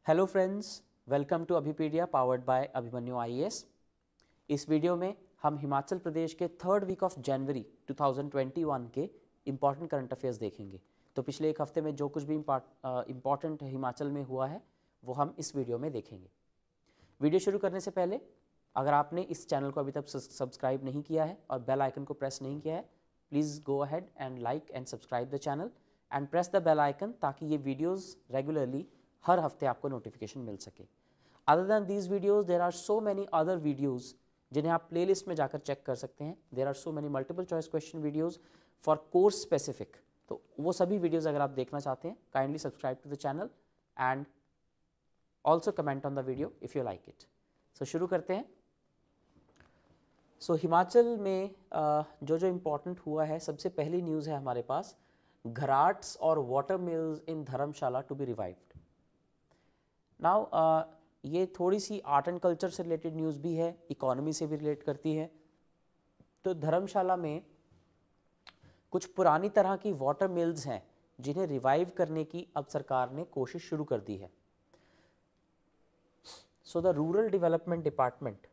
Hello friends, welcome to Abhipedia powered by Abhimanyu IAS. इस video में हम हिमाचल प्रदेश के थर्ड वीक ऑफ जनवरी 2021 के इम्पॉर्टेंट करंट अफेयर्स देखेंगे। तो पिछले एक हफ्ते में जो कुछ भी इम्पॉर्टेंट हिमाचल में हुआ है वो हम इस वीडियो में देखेंगे। वीडियो शुरू करने से पहले अगर आपने इस चैनल को अभी तक सब्सक्राइब नहीं किया है और बेल आइकन को प्रेस नहीं किया है, please go ahead and like and subscribe the channel and press the bell icon ताकि ये वीडियोज़ रेगुलरली हर हफ्ते आपको नोटिफिकेशन मिल सके। Other than these videos there are so many other videos जिन्हें आप प्लेलिस्ट में जाकर चेक कर सकते हैं। There are so many multiple choice question videos for course specific. तो वो सभी वीडियोज़ अगर आप देखना चाहते हैं, kindly subscribe to the channel and also comment on the video if you like it. So शुरू करते हैं। सो हिमाचल में जो इम्पोर्टेंट हुआ है, सबसे पहली न्यूज़ है हमारे पास, घराट्स और water mills in Dharamshala to be revived. Now ये थोड़ी सी आर्ट एंड कल्चर से रिलेटेड न्यूज़ भी है, इकोनॉमी से भी रिलेट करती है। तो धर्मशाला में कुछ पुरानी तरह की वाटर मिल्स हैं जिन्हें रिवाइव करने की अब सरकार ने कोशिश शुरू कर दी है। So the rural development department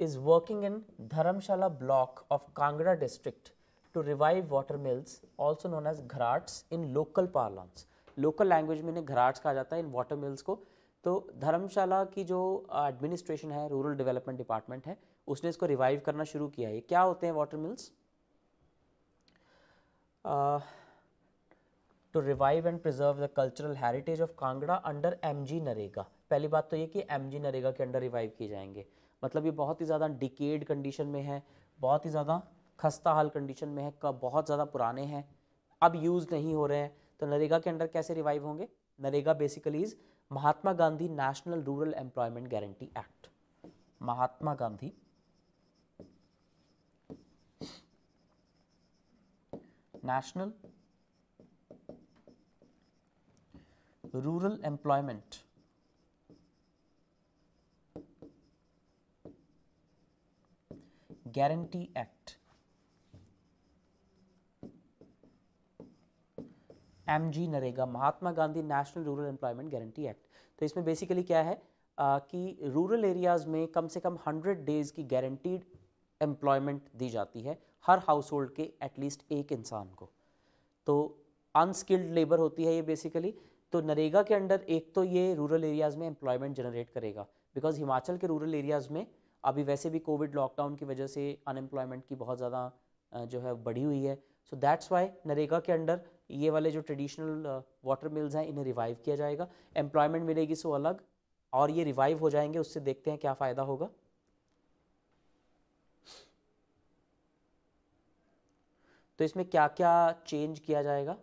is working in Dharamshala block of Kangra district to revive water mills also known as घराट्स in local parlance। Local language में इन्हें घराट्स कहा जाता है इन वाटर मिल्स को। तो धर्मशाला की जो एडमिनिस्ट्रेशन है, रूरल डेवलपमेंट डिपार्टमेंट है, उसने इसको रिवाइव करना शुरू किया है। क्या होते हैं water mills? To revive and preserve the cultural heritage of Kangra under MG NREGA. पहली बात तो ये कि एमजी नरेगा के अंडर रिवाइव किए जाएंगे। मतलब ये बहुत ही ज़्यादा डिकेड कंडीशन में है, बहुत ही ज़्यादा खस्ता हाल कंडीशन में है, बहुत ज़्यादा पुराने हैं, अब यूज़ नहीं हो रहे हैं। तो नरेगा के अंडर कैसे रिवाइव होंगे? NREGA basically is Mahatma Gandhi national rural employment guarantee act. Mahatma Gandhi national rural employment guarantee act, MG NREGA, Mahatma Gandhi national rural employment guarantee act. तो इसमें बेसिकली क्या है कि रूरल एरियाज़ में कम से कम 100 डेज़ की गारंटीड एम्प्लॉयमेंट दी जाती है हर हाउस होल्ड के एटलीस्ट एक इंसान को। तो अनस्किल्ड लेबर होती है ये बेसिकली। तो नरेगा के अंडर एक तो ये रूरल एरियाज़ में एम्प्लॉयमेंट जनरेट करेगा, बिकॉज हिमाचल के रूरल एरियाज़ में अभी वैसे भी कोविड लॉकडाउन की वजह से अनएम्प्लॉयमेंट की बहुत ज़्यादा जो है बढ़ी हुई है। सो दैट्स वाई नरेगा के अंडर ये वाले जो ट्रेडिशनल वाटर मिल्स हैं इन्हें रिवाइव किया जाएगा। एम्प्लॉयमेंट मिलेगी सो अलग, और ये रिवाइव हो जाएंगे, उससे देखते हैं क्या फ़ायदा होगा। तो इसमें क्या क्या चेंज किया जाएगा?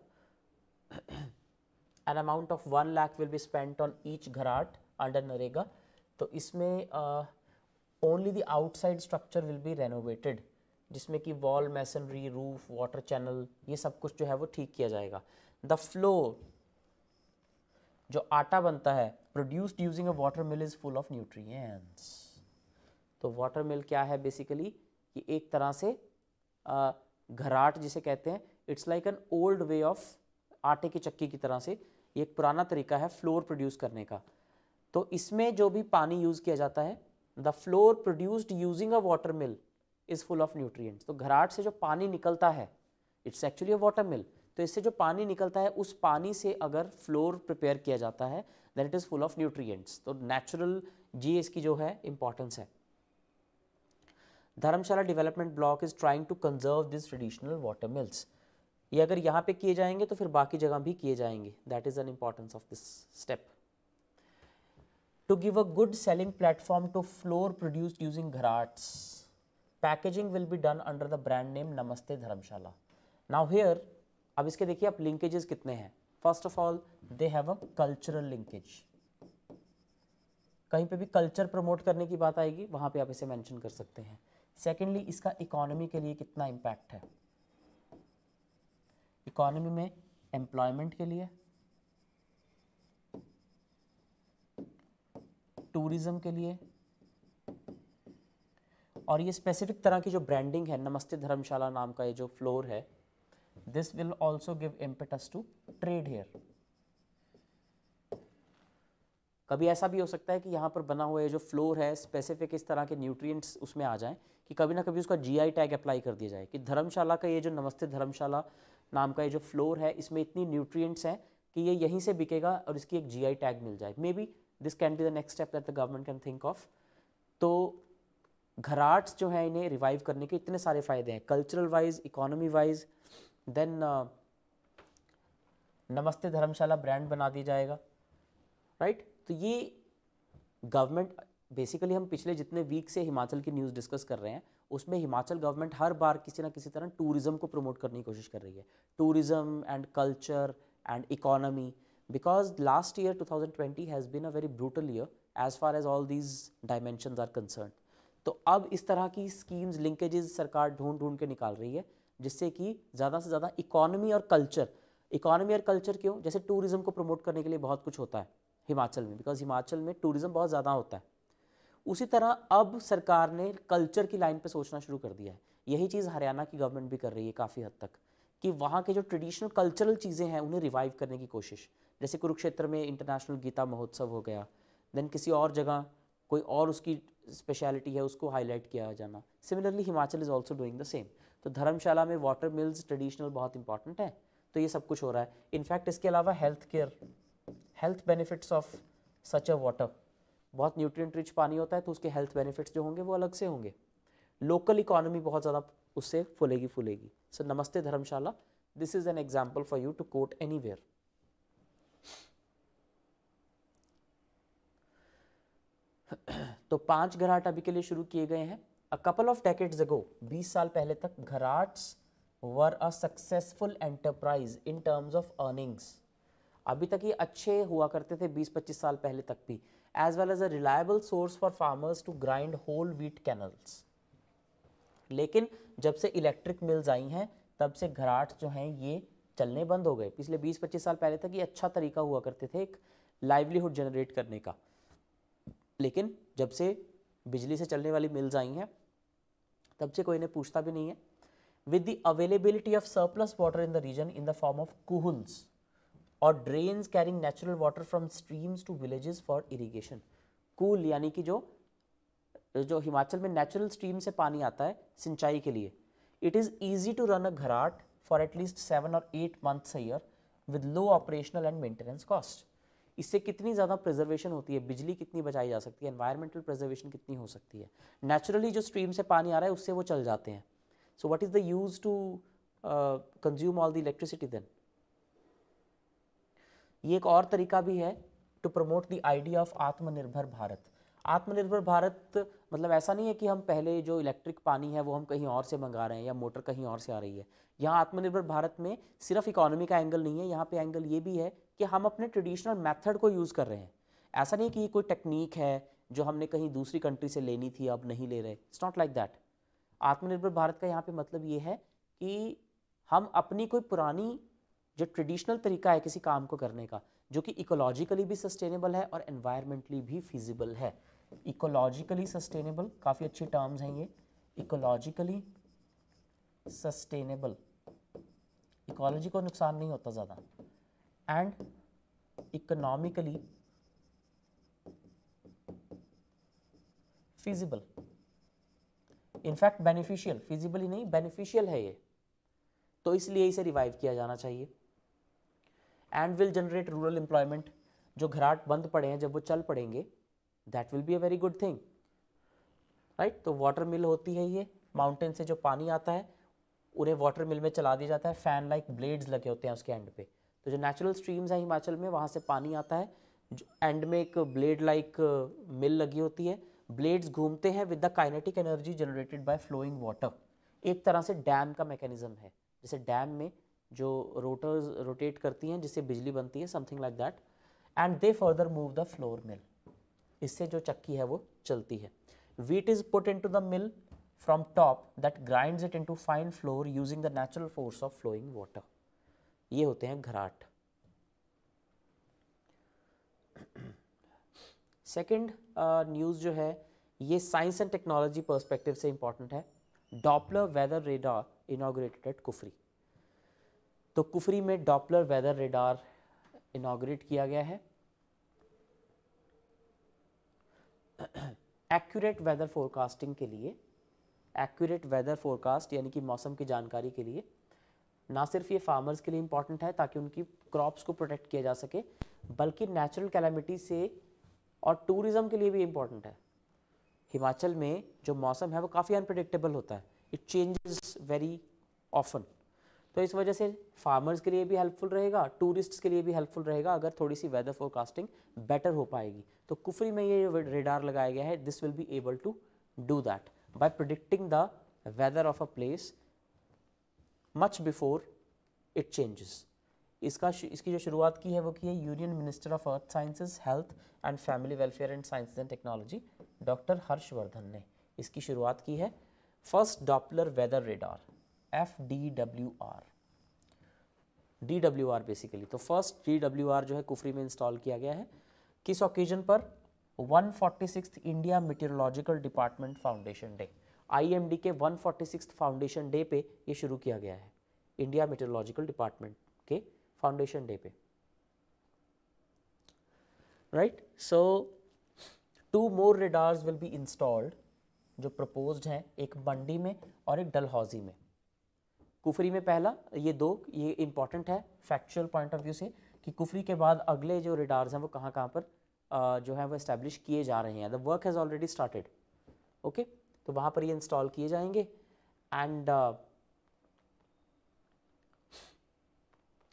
An amount of 1 lakh will be spent on each घराट अंडर नरेगा। तो इसमें only the outside structure will be renovated, जिसमें कि wall, masonry, roof, water channel, ये सब कुछ जो है वो ठीक किया जाएगा। द फ्लोर, जो आटा बनता है, produced using a water mill is full of nutrients. तो वाटर मिल क्या है बेसिकली? कि एक तरह से घराट जिसे कहते हैं, it's like an old way of, आटे की चक्की की तरह से ये एक पुराना तरीका है फ्लोर प्रोड्यूस करने का। तो इसमें जो भी पानी यूज़ किया जाता है, the floor produced using a water mill is full of nutrients. तो घराट से जो पानी निकलता है, इट्स एक्चुअली अ वाटर मिल। तो इससे जो पानी निकलता है, उस पानी से अगर फ्लोर प्रिपेयर किया जाता है, then it is full of nutrients. तो नेचुरल जी इसकी जो है इंपॉर्टेंस है। Dharamshala development block is trying to conserve this traditional water mills. ये अगर यहाँ पे किए जाएंगे तो फिर बाकी जगह भी किए जाएंगे। That is an importance of this step. To give a good selling platform to flour produced using घराट्स, packaging will be done under the brand name Namaste Dharamshala. Now here, अब इसके देखिए आप लिंकेजेस कितने हैं। First of all they have a cultural linkage. कहीं पे भी कल्चर प्रमोट करने की बात आएगी, वहाँ पे आप इसे मेंशन कर सकते हैं। सेकेंडली, इसका इकोनॉमी के लिए कितना इम्पैक्ट है? इकोनॉमी में एम्प्लॉयमेंट के लिए, टूरिज्म के लिए, और ये स्पेसिफिक तरह की जो ब्रांडिंग है, नमस्ते धर्मशाला नाम का ये जो फ्लोर है, this will also give impetus to trade here. कभी ऐसा भी हो सकता है कि यहाँ पर बना हुआ ये जो फ्लोर है स्पेसिफिक इस तरह के न्यूट्रिएंट्स उसमें आ जाएं कि कभी ना कभी उसका जीआई टैग अप्लाई कर दिया जाए कि धर्मशाला का ये जो नमस्ते धर्मशाला नाम का ये जो फ्लोर है इसमें इतनी न्यूट्रिएंट्स हैं कि ये यहीं से बिकेगा और इसकी एक जीआई टैग मिल जाए। May be this can be the next step that the government can think of. तो घराट्स जो है इन्हें रिवाइव करने के इतने सारे फायदे हैं, cultural wise, economy wise. Then Namaste Dharamshala brand बना दिया जाएगा, राइट। तो ये गवर्नमेंट बेसिकली, हम पिछले जितने वीक से हिमाचल की न्यूज़ डिस्कस कर रहे हैं उसमें हिमाचल गवर्नमेंट हर बार किसी ना किसी तरह टूरिज्म को प्रमोट करने की कोशिश कर रही है, tourism and culture and economy, because last year 2020 has been a very brutal year as far as all these dimensions are concern. तो अब इस तरह की स्कीम्स, लिंकेजेस सरकार ढूंढ ढूंढ के निकाल रही है जिससे कि ज़्यादा से ज़्यादा इकोनॉमी और कल्चर, इकोनॉमी और कल्चर क्यों, जैसे टूरिज्म को प्रमोट करने के लिए बहुत कुछ होता है हिमाचल में, बिकॉज हिमाचल में टूरिज्म बहुत ज़्यादा होता है। उसी तरह अब सरकार ने कल्चर की लाइन पे सोचना शुरू कर दिया है। यही चीज़ हरियाणा की गवर्नमेंट भी कर रही है काफ़ी हद तक, कि वहाँ के जो ट्रेडिशनल कल्चरल चीज़ें हैं उन्हें रिवाइव करने की कोशिश। जैसे कुरुक्षेत्र में इंटरनेशनल गीता महोत्सव हो गया, देन किसी और जगह कोई और उसकी स्पेशलिटी है उसको हाईलाइट किया जाना। Similarly Himachal is also doing the same. तो धर्मशाला में वाटर मिल्स ट्रेडिशनल बहुत इंपॉर्टेंट है, तो ये सब कुछ हो रहा है। इनफैक्ट इसके अलावा health care, health benefits of such a water, बहुत न्यूट्रिएंट रिच पानी होता है तो उसके हेल्थ बेनिफिट्स जो होंगे वो अलग से होंगे। लोकल इकोनॉमी बहुत ज़्यादा उससे फूलेगी। So Namaste Dharamshala, this is an example for you to quote anywhere. तो 5 घराट अभी के लिए शुरू किए गए हैं। A couple of decades ago, 20 साल पहले तक घराट्स were a successful enterprise in terms of earnings. अभी तक ये अच्छे हुआ करते थे 20-25 साल पहले तक भी, as well as a reliable source for farmers to grind whole wheat canals. लेकिन जब से इलेक्ट्रिक मिल्स आई हैं तब से घराट जो हैं ये चलने बंद हो गए। पिछले 20-25 साल पहले तक ये अच्छा तरीका हुआ करते थे एक लाइवलीहुड जनरेट करने का, लेकिन जब से बिजली से चलने वाली मिल्स आई हैं तब से कोई इन्हें पूछता भी नहीं है। With the availability of surplus water in the region in the form of कुहुल्स और drains carrying natural water from streams to villages for irrigation. कूल यानी कि जो हिमाचल में नेचुरल स्ट्रीम से पानी आता है सिंचाई के लिए। It is easy to run a gharat for at least 7 और 8 months a year with low operational and maintenance cost. इससे कितनी ज़्यादा प्रिजर्वेशन होती है, बिजली कितनी बचाई जा सकती है, एनवायरमेंटल प्रिजर्वेशन कितनी हो सकती है। नेचुरली जो स्ट्रीम से पानी आ रहा है उससे वो चल जाते हैं। So what is the use to consume all the electricity then. ये एक और तरीका भी है to promote the idea of Aatmanirbhar Bharat. आत्मनिर्भर भारत मतलब ऐसा नहीं है कि हम पहले जो इलेक्ट्रिक पानी है वो हम कहीं और से मंगा रहे हैं या मोटर कहीं और से आ रही है। यहाँ आत्मनिर्भर भारत में सिर्फ इकोनॉमी का एंगल नहीं है, यहाँ पे एंगल ये भी है कि हम अपने ट्रेडिशनल मेथड को यूज़ कर रहे हैं। ऐसा नहीं कि ये कोई टेक्निक है जो हमने कहीं दूसरी कंट्री से लेनी थी अब नहीं ले रहे, इट्स नॉट लाइक दैट। आत्मनिर्भर भारत का यहाँ पे मतलब ये है कि हम अपनी कोई पुरानी जो ट्रेडिशनल तरीका है किसी काम को करने का, जो कि इकोलॉजिकली भी सस्टेनेबल है और एनवायरमेंटली भी फिजिबल है। इकोलॉजिकली सस्टेनेबल, काफ़ी अच्छी टर्म्स हैं ये, इकोलॉजिकली सस्टेनेबल, इकोलॉजी को नुकसान नहीं होता ज़्यादा, and economically feasible, in fact beneficial, feasibility नहीं बेनिफिशियल है ये, तो इसलिए इसे रिवाइव किया जाना चाहिए। And will generate rural employment. जो घराट बंद पड़े हैं जब वो चल पड़ेंगे that will be a very good thing, right. तो वाटर मिल होती है ये, माउंटेन से जो पानी आता है उन्हें वाटर मिल में चला दिया जाता है, फैन लाइक ब्लेड्स लगे होते हैं उसके एंड पे। तो जो नेचुरल स्ट्रीम्स हैं हिमाचल में वहाँ से पानी आता है, एंड में एक ब्लेड लाइक मिल लगी होती है, ब्लेड्स घूमते हैं with the kinetic energy generated by flowing water. एक तरह से डैम का मैकेनिज्म है, जैसे डैम में जो रोटर्स रोटेट करती हैं जिससे बिजली बनती है, something like that. And they further move the flour mill, इससे जो चक्की है वो चलती है। Wheat is put into the mill from top that grinds it into fine flour using the natural force of flowing water. ये होते हैं घराट। सेकेंड न्यूज़ जो है ये साइंस एंड टेक्नोलॉजी पर्सपेक्टिव से इंपॉर्टेंट है। Doppler weather radar inaugurated at Kufri. तो कुफरी में डॉपलर वेदर रेडार इनॉग्रेट किया गया है। एक्यूरेट वेदर फोरकास्टिंग के लिए, एक्यूरेट वेदर फोरकास्ट यानी कि मौसम की जानकारी के लिए ना सिर्फ ये फार्मर्स के लिए इम्पॉर्टेंट है ताकि उनकी क्रॉप्स को प्रोटेक्ट किया जा सके, बल्कि नेचुरल कैलामिटी से और टूरिज़्म के लिए भी इम्पॉर्टेंट है। हिमाचल में जो मौसम है वो काफ़ी अनप्रेडिक्टेबल होता है, इट चेंजेस वेरी ऑफन। तो इस वजह से फार्मर्स के लिए भी हेल्पफुल रहेगा, टूरिस्ट्स के लिए भी हेल्पफुल रहेगा अगर थोड़ी सी वेदर फोरकास्टिंग बेटर हो पाएगी। तो कुफरी में ये रेडार लगाया गया है, this will be able to do that by predicting the weather of a place much before it changes. इसकी जो शुरुआत की है वो की है union minister of earth sciences, health and family welfare and sciences and technology doctor Harshvardhan ने इसकी शुरुआत की है। First Doppler weather radar FDWR, DWR basically. तो फर्स्ट DWR जो है कुफरी में इंस्टॉल किया गया है। किस ओकेजन पर? 146th India meteorological department foundation day, IMD के 146th फाउंडेशन डे पे ये शुरू किया गया है, इंडिया मीटेरोलॉजिकल डिपार्टमेंट के फाउंडेशन डे पे, right. So 2 more radars will be installed जो प्रपोज्ड हैं, एक मंडी में और एक डलहौजी में। कुफरी में पहला, ये इंपॉर्टेंट है फैक्चुअल पॉइंट ऑफ व्यू से कि कुफरी के बाद अगले जो रेडार्स हैं वो कहाँ पर जो है वो इस्टेब्लिश किए जा रहे हैं। The work has already started, okay. तो वहाँ पर ये इंस्टॉल किए जाएंगे and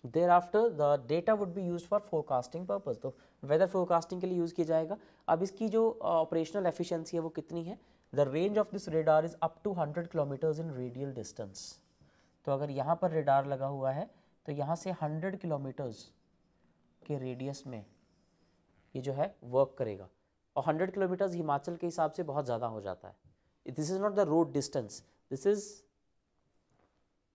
thereafter the data would be use for forecasting purpose. तो वेदर फोरकास्टिंग के लिए यूज़ किया जाएगा। अब इसकी जो ऑपरेशनल एफिशिएंसी है वो कितनी है? The range of this radar is up to 100 kilometres in radial distance. तो अगर यहाँ पर रेडार लगा हुआ है तो यहाँ से 100 किलोमीटर्स के रेडियस में ये जो है वर्क करेगा। और 100 किलोमीटर्स हिमाचल के हिसाब से बहुत ज़्यादा हो जाता है। This is not the road distance, this is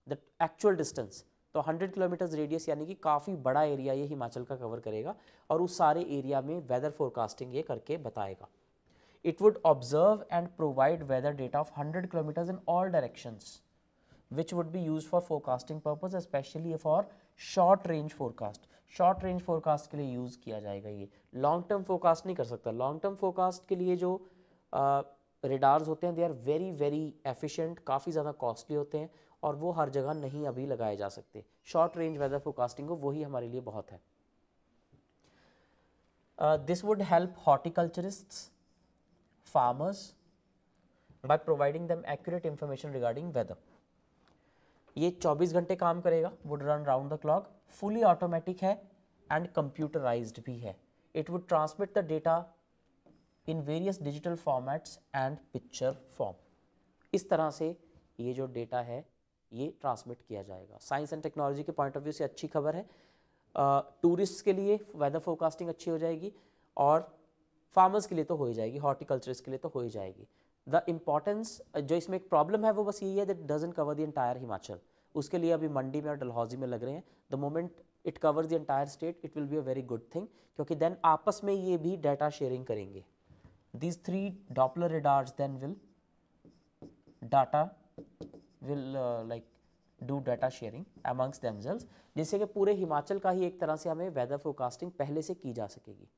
the actual distance. तो 100 किलोमीटर्स रेडियस यानी कि काफ़ी बड़ा एरिया ये हिमाचल का कवर करेगा और उस सारे एरिया में वेदर फोरकास्टिंग ये करके बताएगा। It would observe and provide weather data of 100 kilometers in all directions, which would be used for forecasting purpose, especially for short range forecast. Short range forecast के लिए यूज़ किया जाएगा ये। Long term forecast नहीं कर सकता। Long term forecast के लिए जो रेडार्स होते हैं they are very very efficient, काफ़ी ज़्यादा कॉस्टली होते हैं और वो हर जगह नहीं अभी लगाए जा सकते। शॉर्ट रेंज वेदर फोरकास्टिंग हो वही हमारे लिए बहुत है। This would help horticulturists, farmers by providing them accurate information regarding weather. ये 24 घंटे काम करेगा, would run round the clock, fully automatic है and computerized भी है। It would transmit the data in various digital formats and picture form. इस तरह से ये जो डेटा है ये ट्रांसमिट किया जाएगा। साइंस एंड टेक्नोलॉजी के पॉइंट ऑफ व्यू से अच्छी खबर है। टूरिस्ट के लिए वेदर फोरकास्टिंग अच्छी हो जाएगी और फार्मर्स के लिए तो हो ही जाएगी, हॉर्टिकल्चरिस्ट के लिए तो हो ही जाएगी। द इम्पॉर्टेंस जो इसमें एक प्रॉब्लम है वो बस यही है that doesn't cover the entire Himachal. उसके लिए अभी मंडी में और डलहौजी में लग रहे हैं। The moment it covers the entire state it will be a very good thing, क्योंकि देन आपस में ये भी डाटा शेयरिंग करेंगे। These 3 Doppler radars then will like do data sharing amongst themselves, जिससे कि पूरे हिमाचल का ही एक तरह से हमें वेदर फोरकास्टिंग पहले से की जा सकेगी।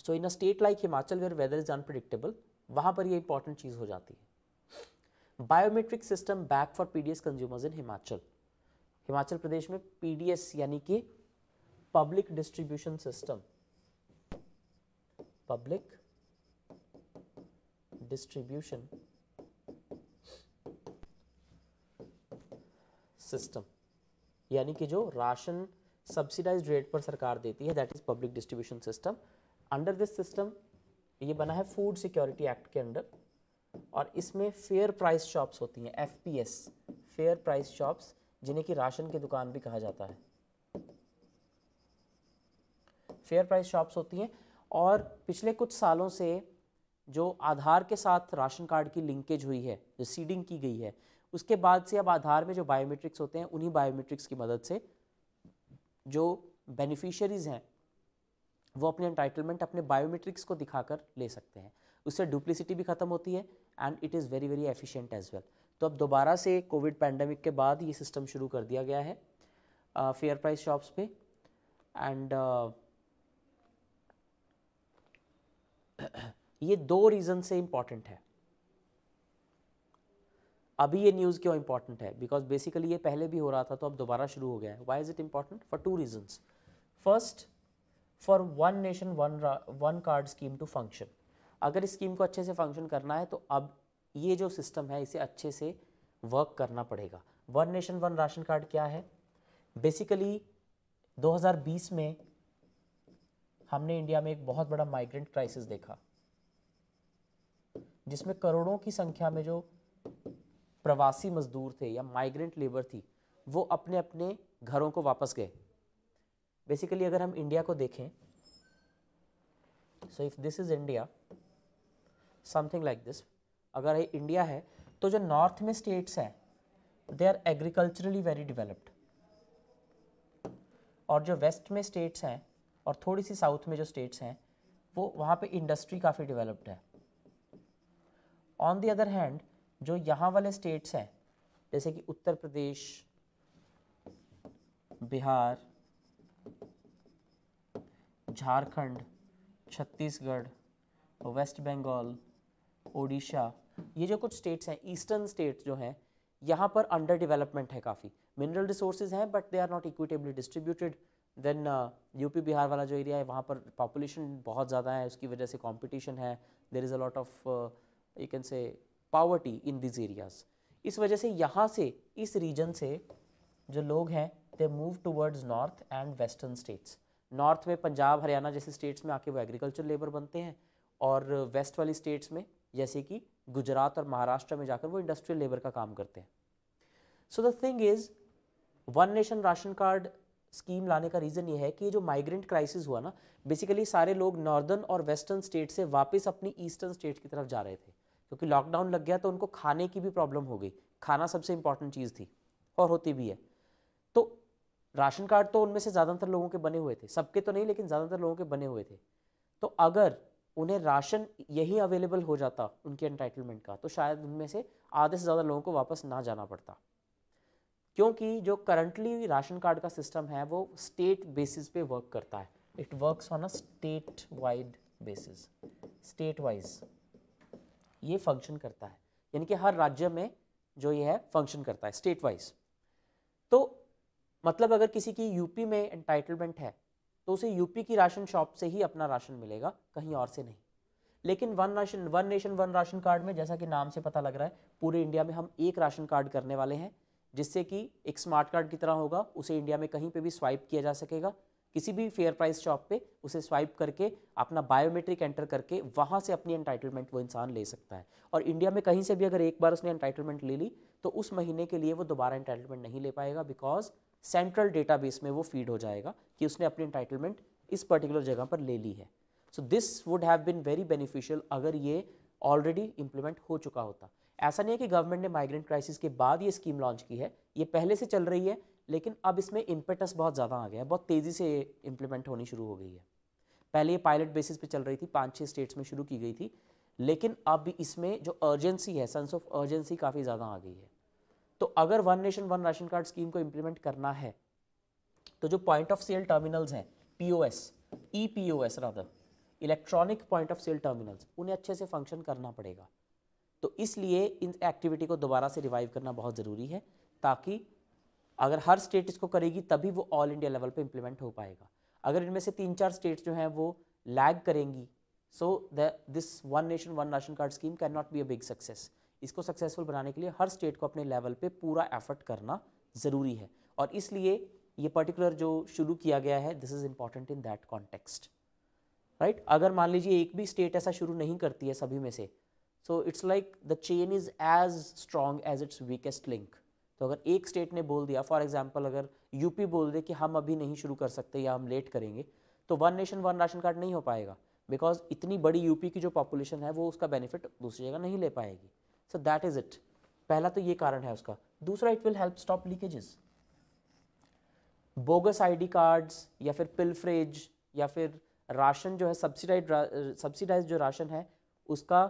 So in a state like Himachal where weather is unpredictable, वहाँ पर ये इंपॉर्टेंट चीज़ हो जाती है। Biometric system back for PDS consumers in Himachal. Himachal Pradesh में PDS यानी कि public distribution system, public distribution system यानी कि जो राशन सब्सिडाइज्ड रेट पर सरकार देती है, that is public distribution system. Under this system ये बना है फूड सिक्योरिटी एक्ट के अंडर, और इसमें फेयर प्राइस शॉप्स होती हैं, FPS, फेयर प्राइस शॉप्स, जिन्हें कि राशन की दुकान भी कहा जाता है। फेयर प्राइस शॉप्स होती हैं और पिछले कुछ सालों से जो आधार के साथ राशन कार्ड की लिंकेज हुई है, जो सीडिंग की गई है, उसके बाद से अब आधार में जो बायोमेट्रिक्स होते हैं उन्हीं बायोमेट्रिक्स की मदद से जो बेनिफिशियरीज हैं वो अपने एंटाइटलमेंट अपने बायोमेट्रिक्स को दिखाकर ले सकते हैं। उससे डुप्लिसिटी भी खत्म होती है and it is very very efficient as well. तो अब दोबारा से कोविड पैंडेमिक के बाद ये सिस्टम शुरू कर दिया गया है फेयर प्राइस शॉप्स पे, एंड ये 2 रीज़न से इम्पॉर्टेंट है। अभी ये न्यूज़ क्यों इम्पॉर्टेंट है? बिकॉज बेसिकली ये पहले भी हो रहा था, तो अब दोबारा शुरू हो गया है। Why is it important? For 2 reasons. First, for one nation one card scheme to function. अगर इस स्कीम को अच्छे से फंक्शन करना है तो अब ये जो सिस्टम है इसे अच्छे से वर्क करना पड़ेगा। One nation one ration card क्या है? बेसिकली 2020 में हमने इंडिया में एक बहुत बड़ा माइग्रेंट क्राइसिस देखा, जिसमें करोड़ों की संख्या में जो प्रवासी मजदूर थे या माइग्रेंट लेबर थी, वो अपने अपने घरों को वापस गए। बेसिकली अगर हम इंडिया को देखें, so if this is India, something like this, अगर ये इंडिया है तो जो नॉर्थ में स्टेट्स हैं they are agriculturally very developed, और जो वेस्ट में स्टेट्स हैं और थोड़ी सी साउथ में जो स्टेट्स हैं वो वहाँ पे इंडस्ट्री काफ़ी डेवलप्ड है। ऑन द अदर हैंड जो यहाँ वाले स्टेट्स हैं जैसे कि उत्तर प्रदेश, बिहार, झारखंड, छत्तीसगढ़, वेस्ट बंगाल, ओडिशा, ये जो कुछ स्टेट्स हैं, ईस्टर्न स्टेट्स जो हैं, यहाँ पर अंडर डेवलपमेंट है काफ़ी। मिनरल रिसोर्सेज हैं but they are not equitably distributed. Then UP Bihar वाला जो एरिया है वहाँ पर पॉपुलेशन बहुत ज़्यादा है, उसकी वजह से कंपटीशन है, there is a lot of you can say poverty in this areas. इस वजह से यहाँ से, इस रीजन से जो लोग हैं they move towards north and western states. North में पंजाब हरियाणा जैसे स्टेट्स में आके वो एग्रीकल्चर लेबर बनते हैं, और वेस्ट वाली स्टेट्स में जैसे कि गुजरात और महाराष्ट्र में जाकर वो इंडस्ट्रियल लेबर का काम करते हैं। So the thing is, one nation ration card scheme लाने का रीज़न ये है कि ये जो माइग्रेंट क्राइसिस हुआ ना, बेसिकली सारे लोग नॉर्दर्न और वेस्टर्न स्टेट से वापस अपनी ईस्टर्न स्टेट की तरफ जा रहे थे, क्योंकि लॉकडाउन लग गया तो उनको खाने की भी प्रॉब्लम हो गई। खाना सबसे इंपॉर्टेंट चीज़ थी और होती भी है। तो राशन कार्ड तो उनमें से ज़्यादातर लोगों के बने हुए थे, सबके तो नहीं लेकिन ज़्यादातर लोगों के बने हुए थे। तो अगर उन्हें राशन यही अवेलेबल हो जाता उनके एंटाइटलमेंट का, तो शायद उनमें से आधे से ज़्यादा लोगों को वापस ना जाना पड़ता। क्योंकि जो करंटली राशन कार्ड का सिस्टम है वो स्टेट बेसिस पे वर्क करता है। It works on a state wide basis, state wise ये फंक्शन करता है, यानी कि हर राज्य में जो ये है फंक्शन करता है स्टेट वाइज। तो मतलब अगर किसी की यूपी में एंटाइटलमेंट है तो उसे यूपी की राशन शॉप से ही अपना राशन मिलेगा, कहीं और से नहीं। लेकिन one nation one ration card में, जैसा कि नाम से पता लग रहा है, पूरे इंडिया में हम एक राशन कार्ड करने वाले हैं, जिससे कि एक स्मार्ट कार्ड की तरह होगा। उसे इंडिया में कहीं पे भी स्वाइप किया जा सकेगा, किसी भी फेयर प्राइस शॉप पे उसे स्वाइप करके अपना बायोमेट्रिक एंटर करके वहाँ से अपनी एंटाइटलमेंट वो इंसान ले सकता है। और इंडिया में कहीं से भी अगर एक बार उसने एंटाइटलमेंट ले ली तो उस महीने के लिए वो दोबारा एंटाइटलमेंट नहीं ले पाएगा, बिकॉज सेंट्रल डेटाबेस में वो फीड हो जाएगा कि उसने अपनी एंटाइटलमेंट इस पर्टिकुलर जगह पर ले ली है। So this would have been very beneficial अगर ये ऑलरेडी इंप्लीमेंट हो चुका होता। ऐसा नहीं है कि गवर्नमेंट ने माइग्रेंट क्राइसिस के बाद ये स्कीम लॉन्च की है, ये पहले से चल रही है, लेकिन अब इसमें इम्पेटस बहुत ज़्यादा आ गया है, बहुत तेज़ी से इंप्लीमेंट होनी शुरू हो गई है। पहले ये पायलट बेसिस पे चल रही थी, 5-6 स्टेट्स में शुरू की गई थी, लेकिन अब इसमें जो अर्जेंसी है, सेंस ऑफ अर्जेंसी काफ़ी ज़्यादा आ गई है। तो अगर one nation one ration card scheme को इम्प्लीमेंट करना है तो जो पॉइंट ऑफ सेल टर्मिनल्स हैं, POS, EPOS rather, electronic point of sale terminals, उन्हें अच्छे से फंक्शन करना पड़ेगा। तो इसलिए इन एक्टिविटी को दोबारा से रिवाइव करना बहुत ज़रूरी है, ताकि अगर हर स्टेट इसको करेगी तभी वो ऑल इंडिया लेवल पे इम्प्लीमेंट हो पाएगा। अगर इनमें से 3-4 स्टेट्स जो हैं वो लैग करेंगी, so this one nation one ration card scheme can not be a big success. इसको सक्सेसफुल बनाने के लिए हर स्टेट को अपने लेवल पे पूरा एफर्ट करना ज़रूरी है, और इसलिए ये पर्टिकुलर जो शुरू किया गया है, this is important in that context, right. अगर मान लीजिए एक भी स्टेट ऐसा शुरू नहीं करती है सभी में से, so it's like the chain is as strong as its weakest link. तो अगर एक स्टेट ने बोल दिया, फॉर एग्जांपल अगर यूपी बोल दे कि हम अभी नहीं शुरू कर सकते या हम लेट करेंगे, तो one nation one ration card नहीं हो पाएगा, बिकॉज इतनी बड़ी यूपी की जो पॉपुलेशन है वो उसका बेनिफिट दूसरी जगह नहीं ले पाएगी। So that is it. पहला तो ये कारण है उसका। दूसरा, it will help stop leakages. Bogus ID cards या फिर पिलफ्रेज या फिर राशन जो है सब्सिडाइज जो राशन है उसका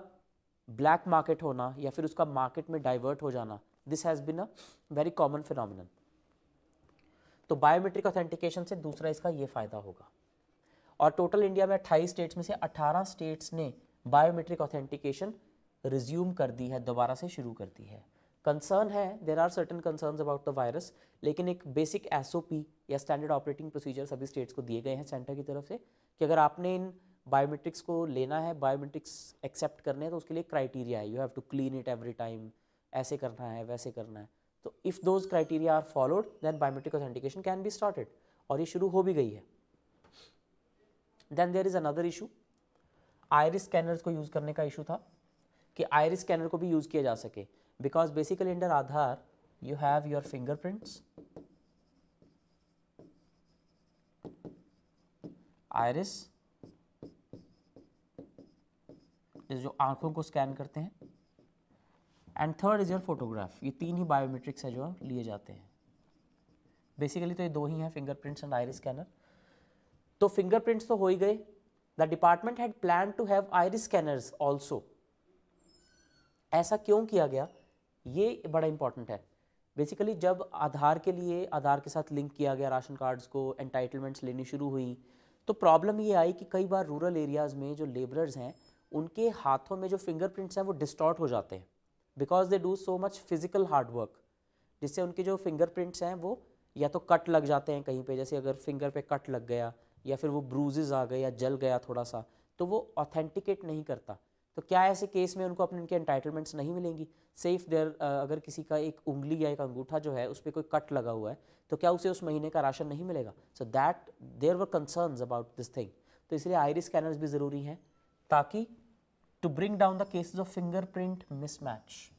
ब्लैक मार्केट होना या फिर उसका मार्केट में डाइवर्ट हो जाना, this has been a very common phenomenon. तो बायोमेट्रिक ऑथेंटिकेशन से दूसरा इसका ये फ़ायदा होगा। और टोटल इंडिया में 28 स्टेट्स में से 18 स्टेट्स ने बायोमेट्रिक ऑथेंटिकेशन रिज्यूम कर दी है, दोबारा से शुरू कर दी है। कंसर्न है, there are certain concerns about the virus, लेकिन एक बेसिक एसओपी या स्टैंडर्ड ऑपरेटिंग प्रोसीजर सभी स्टेट्स को दिए गए हैं सेंटर की तरफ से कि अगर आपने इन बायोमेट्रिक्स को लेना है, बायोमेट्रिक्स एक्सेप्ट करने हैं, तो उसके लिए क्राइटेरिया है, you have to clean it every time, ऐसे करना है, वैसे करना है। तो if those criteria are followed then biometric authentication can be started, और ये शुरू हो भी गई है। Then there is another issue, iris scanners को यूज़ करने का इशू था कि आइरिस स्कैनर को भी यूज़ किया जा सके, because basically under Aadhaar you have your fingerprints, iris जो आंखों को स्कैन करते हैं, and third is your photograph. ये तीन ही बायोमेट्रिक्स है जो लिए जाते हैं। बेसिकली तो ये दो ही हैं, फिंगरप्रिंट्स एंड आइरिस स्कैनर। तो फिंगरप्रिंट्स तो हो ही गए। The department had plan to have iris scanners also. ऐसा क्यों किया गया, ये बड़ा इंपॉर्टेंट है। बेसिकली जब आधार के लिए, आधार के साथ लिंक किया गया राशन कार्ड्स को, एंटाइटलमेंट्स लेनी शुरू हुई, तो प्रॉब्लम ये आई कि कई बार रूरल एरियाज़ में जो लेबरर्स हैं उनके हाथों में जो फिंगरप्रिंट्स हैं वो डिस्टॉर्ट हो जाते हैं, because they do so much physical hard work, जिससे उनके जो फिंगरप्रिंट्स हैं वो या तो कट लग जाते हैं कहीं पे, जैसे अगर फिंगर पे कट लग गया या फिर वो ब्रूजेस आ गए या जल गया थोड़ा सा, तो वो ऑथेंटिकेट नहीं करता। तो क्या ऐसे केस में उनको अपने इनके एंटाइटलमेंट्स नहीं मिलेंगी? सेफ देयर, अगर किसी का एक उंगली या एक अंगूठा जो है उस पर कोई कट लगा हुआ है, तो क्या उसे उस महीने का राशन नहीं मिलेगा? So that there were concerns about this thing. तो इसलिए आइरिस स्कैनर्स भी ज़रूरी हैं, ताकि to bring down the cases of fingerprint mismatch,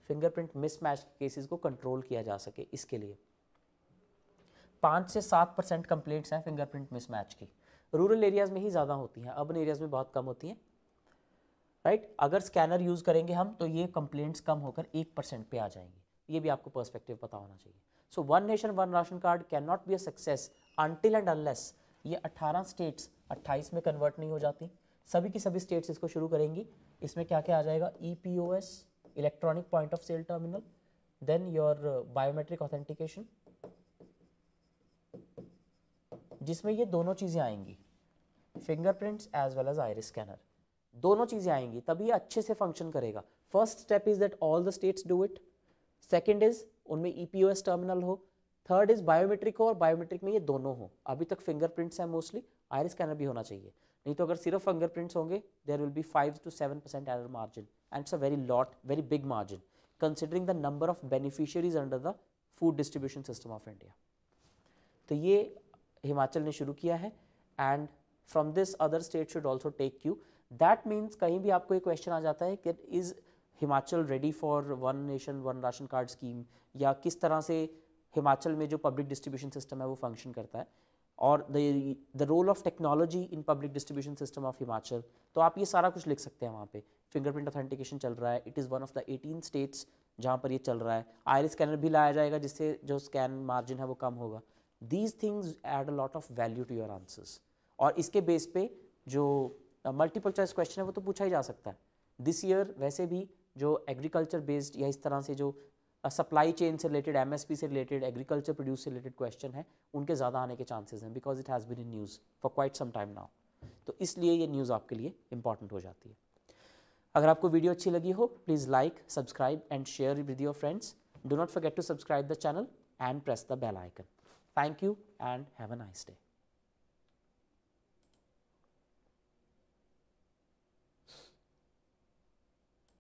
fingerprint mismatch cases को कंट्रोल किया जा सके। इसके लिए 5 से 7% कंप्लेंट्स हैं फिंगरप्रिंट मिसमैच की। रूरल एरियाज़ में ही ज़्यादा होती हैं, अर्बन एरियाज़ में बहुत कम होती हैं, राइट। अगर स्कैनर यूज़ करेंगे हम तो ये कंप्लेंट्स कम होकर 1% पे आ जाएंगी। ये भी आपको पर्सपेक्टिव पता होना चाहिए। So one nation one ration card can not be a success until and unless ये 18 स्टेट्स 28 में कन्वर्ट नहीं हो जाती। सभी की सभी स्टेट्स इसको शुरू करेंगी। इसमें क्या क्या आ जाएगा? EPOS, electronic point of sale terminal, then your biometric authentication, जिसमें ये दोनों चीज़ें आएंगी, fingerprints as well as iris scanner, दोनों चीज़ें आएंगी, तभी अच्छे से फंक्शन करेगा। First step is that all the states do it, second is उनमें EPOS टर्मिनल हो, थर्ड इज बायोमेट्रिक हो और बायोमेट्रिक में ये दोनों हो। अभी तक फिंगरप्रिंट्स हैं मोस्टली, आइरिस स्कैनर भी होना चाहिए, नहीं तो अगर सिर्फ फिंगरप्रिंट्स होंगे there will be 5 to 7% error margin, and it's a very big margin considering the number of beneficiaries under the food distribution system of India. तो ये हिमाचल ने शुरू किया है, and from this other state should also take cue. That means कहीं भी आपको एक क्वेश्चन आ जाता है कि is Himachal ready for one nation one ration card scheme, या किस तरह से हिमाचल में जो पब्लिक डिस्ट्रीब्यूशन सिस्टम है वो फंक्शन करता है, और the role of technology in public distribution system of Himachal. तो आप ये सारा कुछ लिख सकते हैं वहाँ पे। फिंगरप्रिंट ऑथेंटिकेशन चल रहा है, it is one of the 18 states जहाँ पर ये चल रहा है। आइरिस स्कैनर भी लाया जाएगा जिससे जो स्कैन मार्जिन है वो कम होगा। These things add a lot of value to your answers, और इसके बेस पे जो मल्टीपल चॉइस क्वेश्चन है वो तो पूछा ही जा सकता है। दिस ईयर वैसे भी जो एग्रीकल्चर बेस्ड या इस तरह से जो सप्लाई चेन से रिलेटेड, MSP से रिलेटेड, एग्रीकल्चर प्रोड्यूस से रिलेटेड क्वेश्चन है उनके ज़्यादा आने के चांसेस हैं, because it has been in news for quite some time now. तो इसलिए ये न्यूज़ आपके लिए इंपॉर्टेंट हो जाती है। अगर आपको वीडियो अच्छी लगी हो, please like, subscribe and share with your friends. Do not forget to subscribe the channel and press the bell icon. Thank you and have a nice day.